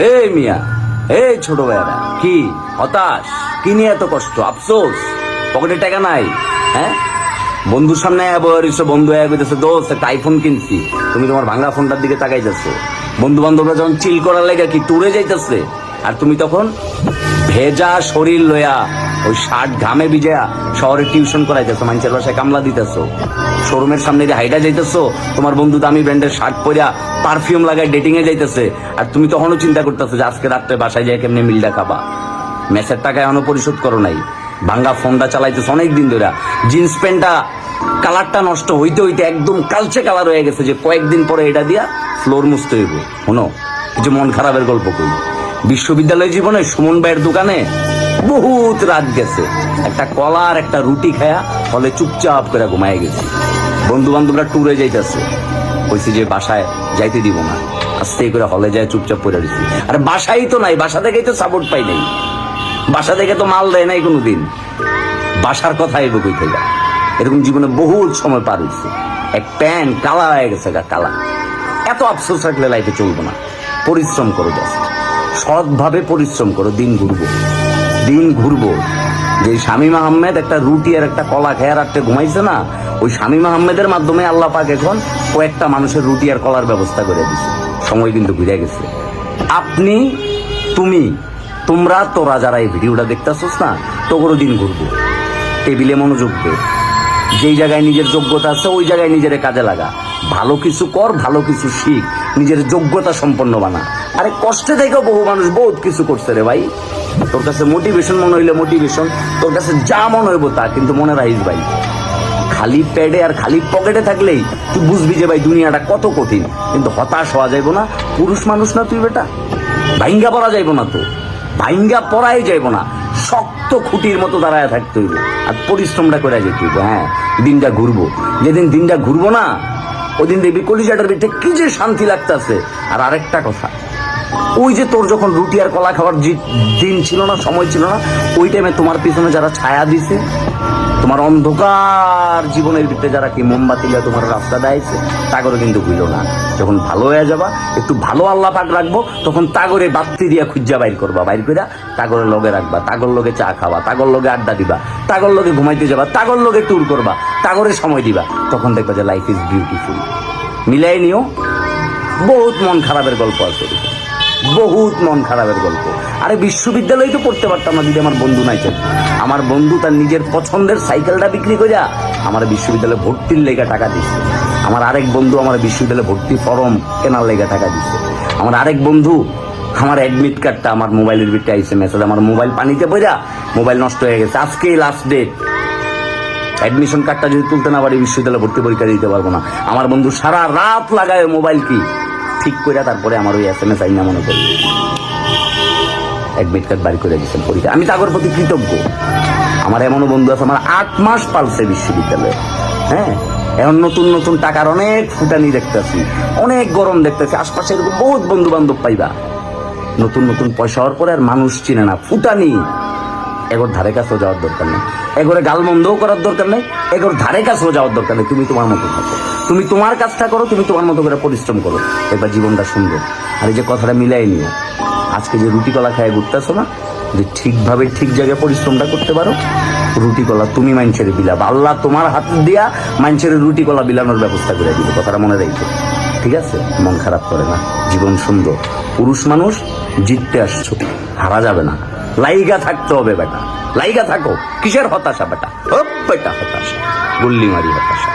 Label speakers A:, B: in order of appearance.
A: এই মিয়া, এই ছোট ভাইয়ারা, কি হতাশ? কি নিয়ে এত কষ্ট, আফসোস? পকেটে টাকা নাই? হ্যাঁ, বন্ধুর সামনে বন্ধু কইতেছে দোস্ত একটা আইফোন কিনছি, তুমি তোমার ভাঙা ফোনটার দিকে তাকাইতেছো। বন্ধু বান্ধবরা যখন চিল করার লেগে কি ট্যুরে যাইতেছে, আর তুমি তখন ভেজা শরীর লইয়া ওই শার্ট ঘামে ভিজা শহরে টিউশন করাইতেছো, মানুষের বাসায় কামলা দিতেছো, শোরুমের সামনে দিয়ে হাইটা যাইতেছো, তোমার বন্ধু দামি ব্র্যান্ডের শার্ট পরিয়া পারফিউম লাগায় ডেটিং এ যাইতেছে, আর তুমি তখনও চিন্তা করতেছো যে আজকে রাত্রে বাসায় যাই কেমনি মিলটা খাবা। মেসের টাকা এখনো পরিশোধ করো নাই, ভাঙ্গা ফোনটা চালাইতেছো অনেকদিন ধরে, জিন্স প্যান্টটা কালারটা নষ্ট হইতে হইতে একদম কালচে কালার হয়ে গেছে, যে কয়েকদিন পরে এটা দিয়া ফ্লোর মুছতে হইব। শোনো, কিছু মন খারাপের গল্প কই। বিশ্ববিদ্যালয় জীবনে সুমন ভাইয়ের দোকানে বহুত রাত গেছে, একটা কলা আর একটা রুটি খায়া ফলে চুপচাপ করে ঘুমায় গেছি। বন্ধু বান্ধবরা ট্যুরে যাইতেছে, কইছি যে বাসায় যাইতে দিব না, আস্তে করে হলে যায় চুপচাপ পড়ে দিচ্ছি। আর বাসাই তো নাই, বাসা থেকেই তো সাপোর্ট পাই নাই, বাসা থেকে তো মাল দেয় নাই কোনোদিন, বাসার কথা আইব কই থেকে? এরকম জীবনে বহুত সময় পার হয়েছে, এক প্যান্ট কালা হয়ে গেছে, কালা। এত আফসোস রাখলে লাইফে চলবো না। পরিশ্রম করো, জাস্ট সৎভাবে পরিশ্রম করো, দিন ঘুরবো, দিন ঘুরবো। যে শামীম আহমেদ একটা রুটি আর একটা কলা খেয়ে রাত্রে ঘুমাইছে না, ওই শামীম আহমেদের মাধ্যমে আল্লাহ পাক এখন কয়েকটা মানুষের রুটি আর কলার ব্যবস্থা করে দিছে। সময় কিন্তু ঘুরে গেছে। আপনি, তুমি, তোমরা, তোরা যারা এই ভিডিওটা দেখতেছোস না, তোরও দিন ঘুরবো। টেবিলে মনোযোগ দে, যেই জায়গায় নিজের যোগ্যতা আছে ওই জায়গায় নিজের কাজে লাগা, ভালো কিছু কর, ভালো কিছু শিখ, নিজের যোগ্যতা সম্পন্ন বানা। আরে কষ্টে দেখো বহু মানুষ বহুত কিছু করছে রে ভাই। তোর কাছে মোটিভেশন মনে হইলে মোটিভেশন, তোর কাছে যা মনে হইব তা, কিন্তু মনে রাখিস ভাই, খালি প্যাডে আর খালি পকেটে থাকলেই তুই বুঝবি যে ভাই দুনিয়াটা কত কঠিন। কিন্তু হতাশ হওয়া যাইব না, পুরুষ মানুষ না তুই বেটা, ভাইঙ্গা পড়া যাইব না, তো ভাইঙ্গা পড়াই যাইব না, শক্ত খুঁটির মতো দাঁড়ায় থাকতে হইব আর পরিশ্রমটা করে যেতে হইব। হ্যাঁ, দিনটা ঘুরবো, যেদিন দিনটা ঘুরবো না ওই দিন দেখবি কলিজাটার ভিতরে কি যে শান্তি লাগতেছে। আর আরেকটা কথা, ওই যে তোর যখন রুটি আর কলা খাওয়ার দিন ছিল না, সময় ছিল না, ওই টাইমে তোমার পিছনে যারা ছায়া দিছে, তোমার অন্ধকার জীবনের ভিতরে যারা কি মোমবাতি তোমার রাস্তা দেয়ছে, তাগরে কিন্তু ভুল না। যখন ভালো হয়ে যাবা, একটু ভালো আল্লাহ পাক রাখবো, তখন তাগরে বাত্তি দিয়া খুঁজা বাইর করবা, বাইর করে তাগরের লগে রাখবা, তাগর লগে চা খাবা, তাগর লগে আড্ডা দিবা, তাগর লগে ঘুমাইতে যাবা, তাগর লগে ট্যুর করবা, তাগরে সময় দিবা, তখন দেখবা যে লাইফ ইজ বিউটিফুল। মিলাই নিও। বহুত মন খারাপের গল্প আছে, বহুত মন খারাপের গল্প। আরে বিশ্ববিদ্যালয়ে তো পড়তে পারতাম না যদি আমার বন্ধু নাই চাই। আমার বন্ধু তার নিজের পছন্দের সাইকেলটা বিক্রি করে আমার বিশ্ববিদ্যালয়ে ভর্তির লেগে টাকা দিচ্ছে। আমার আরেক বন্ধু আমার বিশ্ববিদ্যালয়ে ভর্তি ফর্ম কেনার লেগে টাকা দিচ্ছে। আমার আরেক বন্ধু আমার অ্যাডমিট কার্ডটা আমার মোবাইলের ভিতরে আইসে মেসেজ, আমার মোবাইল পানিতে পড়া মোবাইল নষ্ট হয়ে গেছে, আজকেই লাস্ট ডেট, অ্যাডমিশন কার্ডটা যদি তুলতে না পারি বিশ্ববিদ্যালয়ে ভর্তি পরীক্ষা দিতে পারবো না। আমার বন্ধু সারা রাত লাগায় মোবাইল কি ঠিক করে, তারপরে আমার ওই SMS আইনা মনে করি অ্যাডমিট কার্ড বাড়ি করে দিচ্ছেন পরীক্ষা। আমি তাগর প্রতি কৃতজ্ঞ। আমার এমনও বন্ধু আছে আমার 8 মাস পালছে বিশ্ববিদ্যালয়ে। হ্যাঁ, এখন নতুন নতুন টাকার অনেক ফুটানি দেখতেছি, অনেক গরম দেখতেছি, আশপাশে এরকম বহুত বন্ধু বান্ধব পাইবা। নতুন নতুন পয়সা হওয়ার পরে আর মানুষ চিনে না, ফুটানি। এগোর ধারে কাছেও যাওয়ার দরকার নেই, এগোরে গালমন্দও করার দরকার নেই, এগোর ধারে কাছেও যাওয়ার দরকার নেই। তুমি তোমার মতো থাকো, তুমি তোমার কাজটা করো, তুমি তোমার মতো করে পরিশ্রম করো, এবার জীবনটা সুন্দর। আর এই যে কথাটা মিলাই নিও, আজকে যে রুটি কলা খায় ঘুরতেছো না, যে ঠিকভাবে ঠিক জায়গায় পরিশ্রমটা করতে পারো, রুটি কলা তুমি মানুষের বিলাব, আল্লাহ তোমার হাত দিয়া মানুষের রুটি কলা বিলানোর ব্যবস্থা করে দিবে। কথাটা মনে রাখবে, ঠিক আছে? মন খারাপ করে না, জীবন সুন্দর। পুরুষ মানুষ জিততে আসছো, হারা যাবে না, লাইগা থাকতে হবে বেটা, লাইগা থাকো। কিসের হতাশা বেটা? বেটা হতাশা, গুল্লি মারি হতাশা।